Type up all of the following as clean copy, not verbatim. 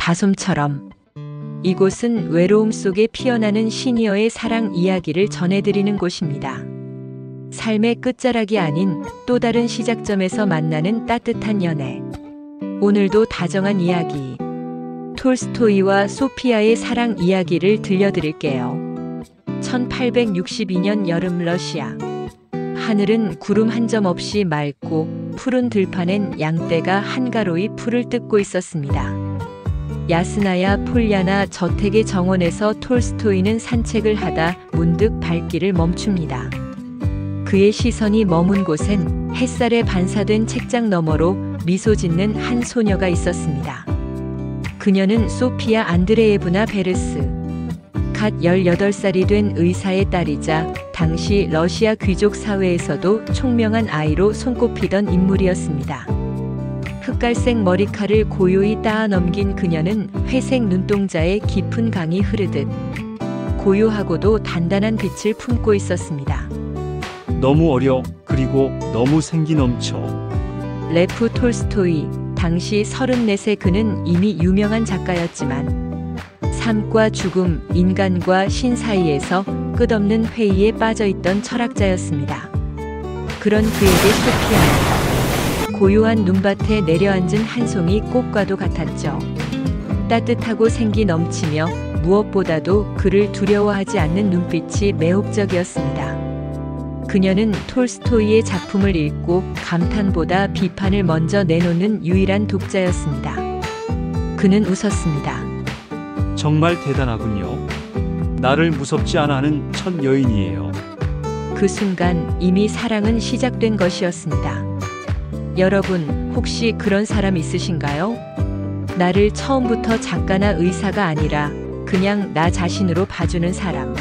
다솜처럼. 이곳은 외로움 속에 피어나는 시니어의 사랑 이야기를 전해드리는 곳입니다. 삶의 끝자락이 아닌 또 다른 시작점에서 만나는 따뜻한 연애. 오늘도 다정한 이야기. 톨스토이와 소피아의 사랑 이야기를 들려드릴게요. 1862년 여름 러시아. 하늘은 구름 한 점 없이 맑고 푸른 들판엔 양떼가 한가로이 풀을 뜯고 있었습니다. 야스나야 폴야나 저택의 정원에서 톨스토이는 산책을 하다 문득 발길을 멈춥니다. 그의 시선이 머문 곳엔 햇살에 반사된 책장 너머로 미소 짓는 한 소녀가 있었습니다. 그녀는 소피아 안드레예브나 베르스. 갓 18살이 된 의사의 딸이자 당시 러시아 귀족 사회에서도 총명한 아이로 손꼽히던 인물이었습니다. 흑갈색 머리칼을 고요히 따아 넘긴 그녀는 회색 눈동자에 깊은 강이 흐르듯 고요하고도 단단한 빛을 품고 있었습니다. 너무 어려, 그리고 너무 생기 넘쳐. 레프 톨스토이, 당시 34세 그는 이미 유명한 작가였지만 삶과 죽음, 인간과 신 사이에서 끝없는 회의에 빠져있던 철학자였습니다. 그런 그에게 소피아는 고요한 눈밭에 내려앉은 한 송이 꽃과도 같았죠. 따뜻하고 생기 넘치며 무엇보다도 그를 두려워하지 않는 눈빛이 매혹적이었습니다. 그녀는 톨스토이의 작품을 읽고 감탄보다 비판을 먼저 내놓는 유일한 독자였습니다. 그는 웃었습니다. 정말 대단하군요. 나를 무섭지 않아 하는 첫 여인이에요. 그 순간 이미 사랑은 시작된 것이었습니다. 여러분, 혹시 그런 사람 있으신가요? 나를 처음부터 작가나 의사가 아니라 그냥 나 자신으로 봐주는 사람.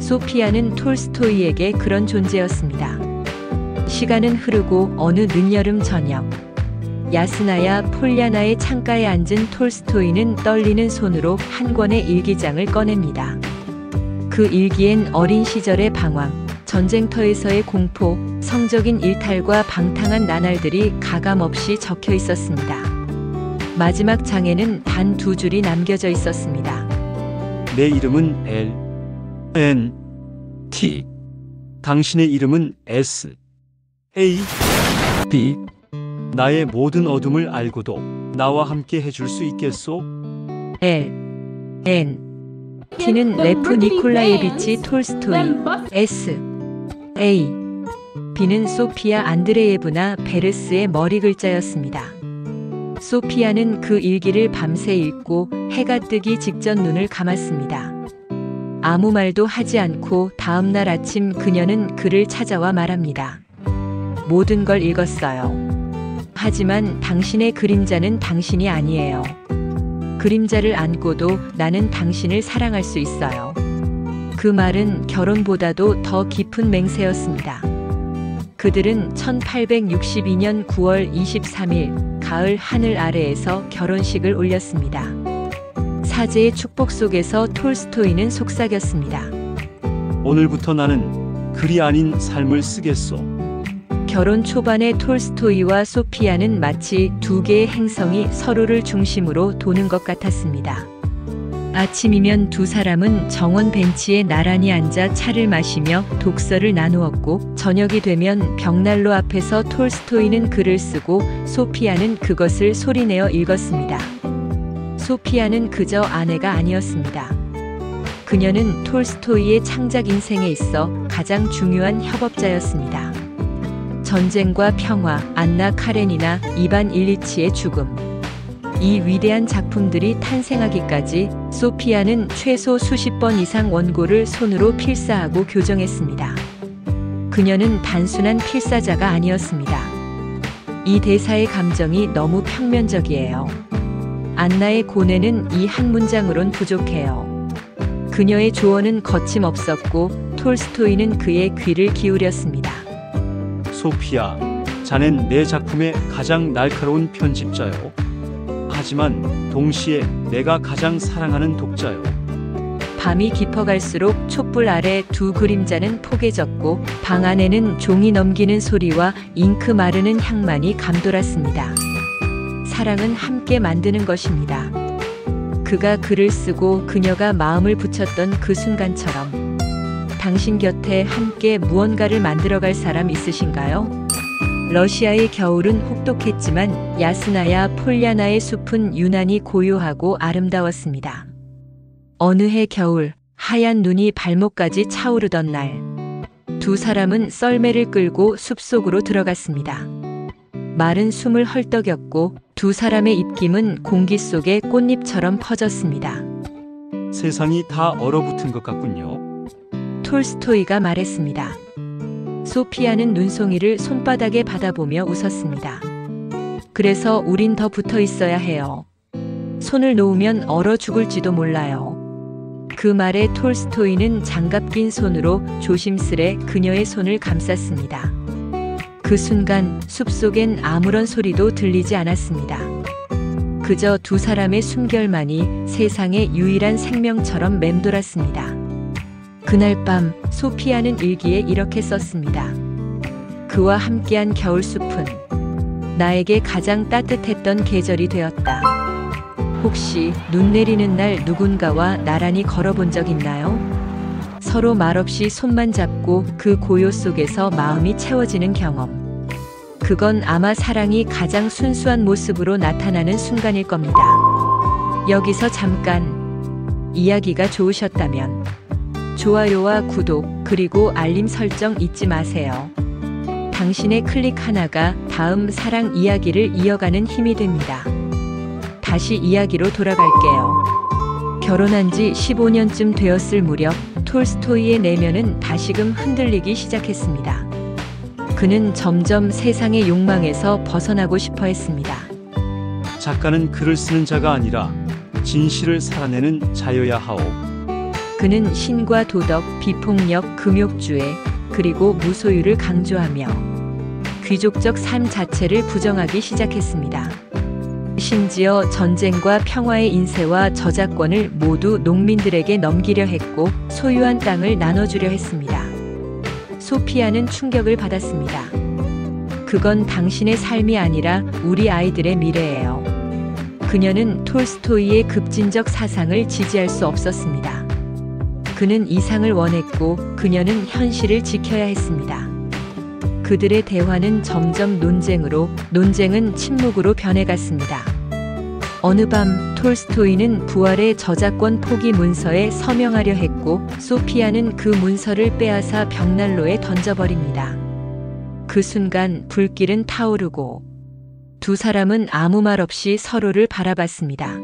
소피아는 톨스토이에게 그런 존재였습니다. 시간은 흐르고 어느 늦여름 저녁, 야스나야 폴야나의 창가에 앉은 톨스토이는 떨리는 손으로 한 권의 일기장을 꺼냅니다. 그 일기엔 어린 시절의 방황, 전쟁터에서의 공포, 성적인 일탈과 방탕한 나날들이 가감없이 적혀 있었습니다. 마지막 장에는 단 2줄이 남겨져 있었습니다. 내 이름은 L, N, T. 당신의 이름은 S, A, B. 나의 모든 어둠을 알고도 나와 함께 해줄 수 있겠소? L, N, T는 레프 니콜라예비치 톨스토이, S, A, B는 소피아 안드레예브나 베르스의 머리 글자였습니다. 소피아는 그 일기를 밤새 읽고 해가 뜨기 직전 눈을 감았습니다. 아무 말도 하지 않고 다음 날 아침 그녀는 그를 찾아와 말합니다. 모든 걸 읽었어요. 하지만 당신의 그림자는 당신이 아니에요. 그림자를 안고도 나는 당신을 사랑할 수 있어요. 그 말은 결혼보다도 더 깊은 맹세였습니다. 그들은 1862년 9월 23일 가을 하늘 아래에서 결혼식을 올렸습니다. 사제의 축복 속에서 톨스토이는 속삭였습니다. 오늘부터 나는 글이 아닌 삶을 쓰겠소. 결혼 초반의 톨스토이와 소피아는 마치 두 개의 행성이 서로를 중심으로 도는 것 같았습니다. 아침이면 두 사람은 정원 벤치에 나란히 앉아 차를 마시며 독서를 나누었고, 저녁이 되면 벽난로 앞에서 톨스토이는 글을 쓰고 소피아는 그것을 소리내어 읽었습니다. 소피아는 그저 아내가 아니었습니다. 그녀는 톨스토이의 창작 인생에 있어 가장 중요한 협업자였습니다. 전쟁과 평화, 안나 카레니나 이반 일리치의 죽음. 이 위대한 작품들이 탄생하기까지 소피아는 최소 수십 번 이상 원고를 손으로 필사하고 교정했습니다. 그녀는 단순한 필사자가 아니었습니다. 이 대사의 감정이 너무 평면적이에요. 안나의 고뇌는 이 한 문장으론 부족해요. 그녀의 조언은 거침없었고 톨스토이는 그의 귀를 기울였습니다. 소피아, 자넨 내 작품의 가장 날카로운 편집자요. 하지만 동시에 내가 가장 사랑하는 독자요. 밤이 깊어갈수록 촛불 아래 두 그림자는 포개졌고 방 안에는 종이 넘기는 소리와 잉크 마르는 향만이 감돌았습니다. 사랑은 함께 만드는 것입니다. 그가 글을 쓰고 그녀가 마음을 붙였던 그 순간처럼 당신 곁에 함께 무언가를 만들어갈 사람 있으신가요? 러시아의 겨울은 혹독했지만 야스나야 폴야나의 숲은 유난히 고요하고 아름다웠습니다. 어느 해 겨울, 하얀 눈이 발목까지 차오르던 날, 두 사람은 썰매를 끌고 숲속으로 들어갔습니다. 마른 숨을 헐떡였고 두 사람의 입김은 공기 속에 꽃잎처럼 퍼졌습니다. 세상이 다 얼어붙은 것 같군요. 톨스토이가 말했습니다. 소피아는 눈송이를 손바닥에 받아보며 웃었습니다. 그래서 우린 더 붙어 있어야 해요. 손을 놓으면 얼어 죽을지도 몰라요. 그 말에 톨스토이는 장갑 낀 손으로 조심스레 그녀의 손을 감쌌습니다. 그 순간 숲속엔 아무런 소리도 들리지 않았습니다. 그저 두 사람의 숨결만이 세상의 유일한 생명처럼 맴돌았습니다. 그날 밤 소피아는 일기에 이렇게 썼습니다. 그와 함께한 겨울숲은 나에게 가장 따뜻했던 계절이 되었다. 혹시 눈 내리는 날 누군가와 나란히 걸어본 적 있나요? 서로 말없이 손만 잡고 그 고요 속에서 마음이 채워지는 경험. 그건 아마 사랑이 가장 순수한 모습으로 나타나는 순간일 겁니다. 여기서 잠깐 이야기가 좋으셨다면 좋아요와 구독 그리고 알림 설정 잊지 마세요. 당신의 클릭 하나가 다음 사랑 이야기를 이어가는 힘이 됩니다. 다시 이야기로 돌아갈게요. 결혼한 지 15년쯤 되었을 무렵 톨스토이의 내면은 다시금 흔들리기 시작했습니다. 그는 점점 세상의 욕망에서 벗어나고 싶어 했습니다. 작가는 글을 쓰는 자가 아니라 진실을 살아내는 자여야 하오. 그는 신과 도덕, 비폭력, 금욕주의, 그리고 무소유를 강조하며 귀족적 삶 자체를 부정하기 시작했습니다. 심지어 전쟁과 평화의 인세와 저작권을 모두 농민들에게 넘기려 했고 소유한 땅을 나눠주려 했습니다. 소피아는 충격을 받았습니다. 그건 당신의 삶이 아니라 우리 아이들의 미래예요. 그녀는 톨스토이의 급진적 사상을 지지할 수 없었습니다. 그는 이상을 원했고 그녀는 현실을 지켜야 했습니다. 그들의 대화는 점점 논쟁은 침묵으로 변해갔습니다. 어느 밤 톨스토이는 부활의 저작권 포기 문서에 서명하려 했고 소피아는 그 문서를 빼앗아 벽난로에 던져버립니다. 그 순간 불길은 타오르고 두 사람은 아무 말 없이 서로를 바라봤습니다.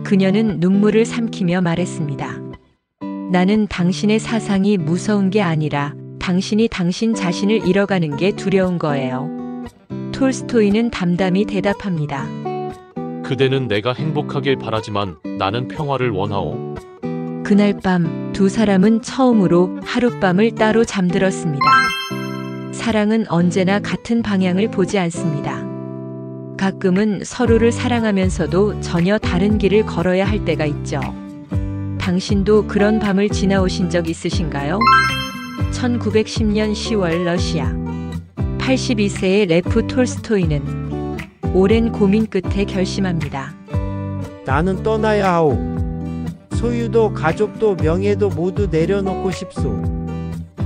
그녀는 눈물을 삼키며 말했습니다. 나는 당신의 사상이 무서운 게 아니라 당신이 당신 자신을 잃어가는 게 두려운 거예요. 톨스토이는 담담히 대답합니다. 그대는 내가 행복하길 바라지만 나는 평화를 원하오. 그날 밤 두 사람은 처음으로 하룻밤을 따로 잠들었습니다. 사랑은 언제나 같은 방향을 보지 않습니다. 가끔은 서로를 사랑하면서도 전혀 다른 길을 걸어야 할 때가 있죠. 당신도 그런 밤을 지나오신 적 있으신가요? 1910년 10월 러시아. 82세의 레프 톨스토이는 오랜 고민 끝에 결심합니다. 나는 떠나야 하오. 소유도 가족도 명예도 모두 내려놓고 싶소.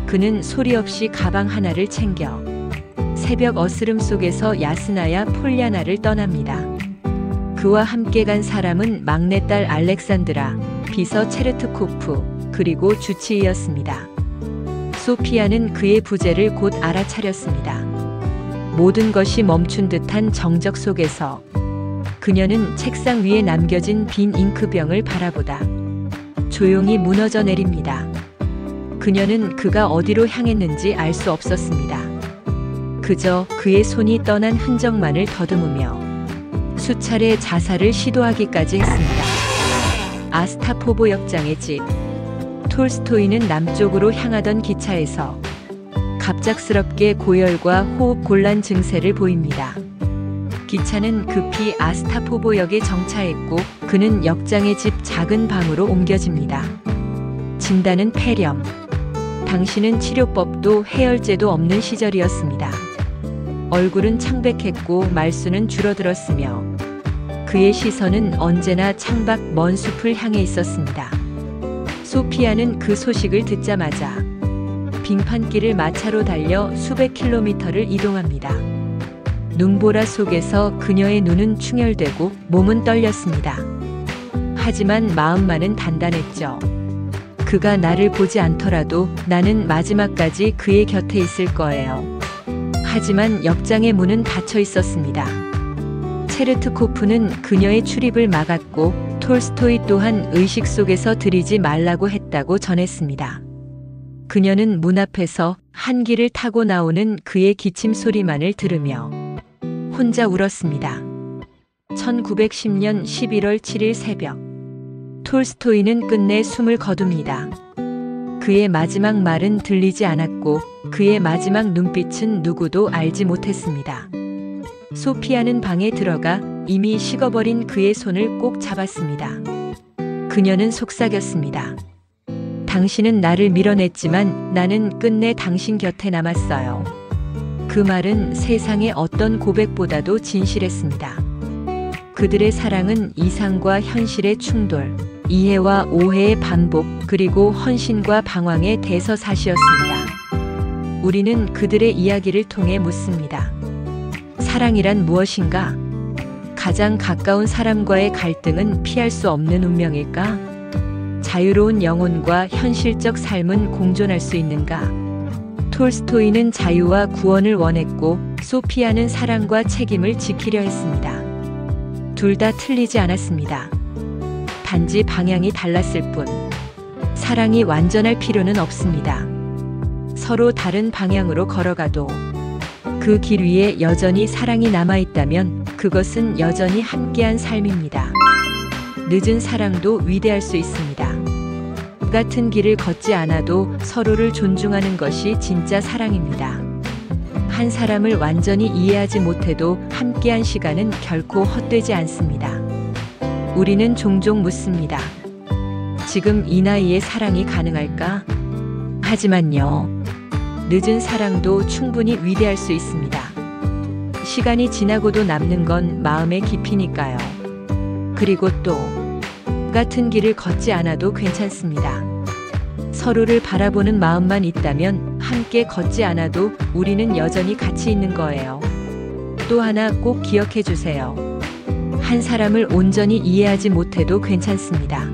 그는 소리 없이 가방 하나를 챙겨 새벽 어스름 속에서 야스나야 폴야나를 떠납니다. 그와 함께 간 사람은 막내딸 알렉산드라, 비서 체르트코프, 그리고 주치의였습니다. 소피아는 그의 부재를 곧 알아차렸습니다. 모든 것이 멈춘 듯한 정적 속에서 그녀는 책상 위에 남겨진 빈 잉크병을 바라보다 조용히 무너져 내립니다. 그녀는 그가 어디로 향했는지 알 수 없었습니다. 그저 그의 손이 떠난 흔적만을 더듬으며 수차례 자살을 시도하기까지 했습니다. 아스타포보 역장의 집. 톨스토이는 남쪽으로 향하던 기차에서 갑작스럽게 고열과 호흡 곤란 증세를 보입니다. 기차는 급히 아스타포보역에 정차했고 그는 역장의 집 작은 방으로 옮겨집니다. 진단은 폐렴. 당신은 치료법도 해열제도 없는 시절이었습니다. 얼굴은 창백했고 말수는 줄어들었으며 그의 시선은 언제나 창밖 먼 숲을 향해 있었습니다. 소피아는 그 소식을 듣자마자 빙판길을 마차로 달려 수백 킬로미터를 이동합니다. 눈보라 속에서 그녀의 눈은 충혈되고 몸은 떨렸습니다. 하지만 마음만은 단단했죠. 그가 나를 보지 않더라도 나는 마지막까지 그의 곁에 있을 거예요. 하지만 역장의 문은 닫혀 있었습니다. 체르트코프는 그녀의 출입을 막았고 톨스토이 또한 의식 속에서 들이지 말라고 했다고 전했습니다. 그녀는 문 앞에서 한기를 타고 나오는 그의 기침 소리만을 들으며 혼자 울었습니다. 1910년 11월 7일 새벽, 톨스토이는 끝내 숨을 거둡니다. 그의 마지막 말은 들리지 않았고 그의 마지막 눈빛은 누구도 알지 못했습니다. 소피아는 방에 들어가 이미 식어버린 그의 손을 꼭 잡았습니다. 그녀는 속삭였습니다. 당신은 나를 밀어냈지만 나는 끝내 당신 곁에 남았어요. 그 말은 세상의 어떤 고백보다도 진실했습니다. 그들의 사랑은 이상과 현실의 충돌, 이해와 오해의 반복, 그리고 헌신과 방황의 대서사시였습니다. 우리는 그들의 이야기를 통해 묻습니다. 사랑이란 무엇인가? 가장 가까운 사람과의 갈등은 피할 수 없는 운명일까? 자유로운 영혼과 현실적 삶은 공존할 수 있는가? 톨스토이는 자유와 구원을 원했고 소피아는 사랑과 책임을 지키려 했습니다. 둘 다 틀리지 않았습니다. 단지 방향이 달랐을 뿐. 사랑이 완전할 필요는 없습니다. 서로 다른 방향으로 걸어가도 그 길 위에 여전히 사랑이 남아있다면 그것은 여전히 함께한 삶입니다. 늦은 사랑도 위대할 수 있습니다. 같은 길을 걷지 않아도 서로를 존중하는 것이 진짜 사랑입니다. 한 사람을 완전히 이해하지 못해도 함께한 시간은 결코 헛되지 않습니다. 우리는 종종 묻습니다. 지금 이 나이에 사랑이 가능할까? 하지만요, 늦은 사랑도 충분히 위대할 수 있습니다. 시간이 지나고도 남는 건 마음의 깊이니까요. 그리고 또 같은 길을 걷지 않아도 괜찮습니다. 서로를 바라보는 마음만 있다면 함께 걷지 않아도 우리는 여전히 같이 있는 거예요. 또 하나 꼭 기억해 주세요. 한 사람을 온전히 이해하지 못해도 괜찮습니다.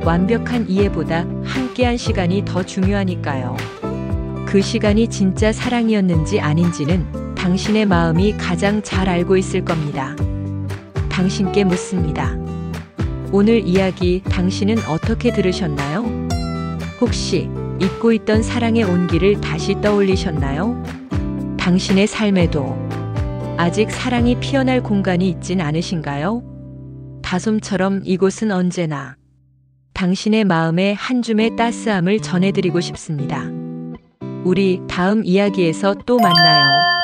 완벽한 이해보다 함께한 시간이 더 중요하니까요. 그 시간이 진짜 사랑이었는지 아닌지는 당신의 마음이 가장 잘 알고 있을 겁니다. 당신께 묻습니다. 오늘 이야기 당신은 어떻게 들으셨나요? 혹시 잊고 있던 사랑의 온기를 다시 떠올리셨나요? 당신의 삶에도 아직 사랑이 피어날 공간이 있진 않으신가요? 다솜처럼 이곳은 언제나 당신의 마음에 한 줌의 따스함을 전해드리고 싶습니다. 우리 다음 이야기에서 또 만나요.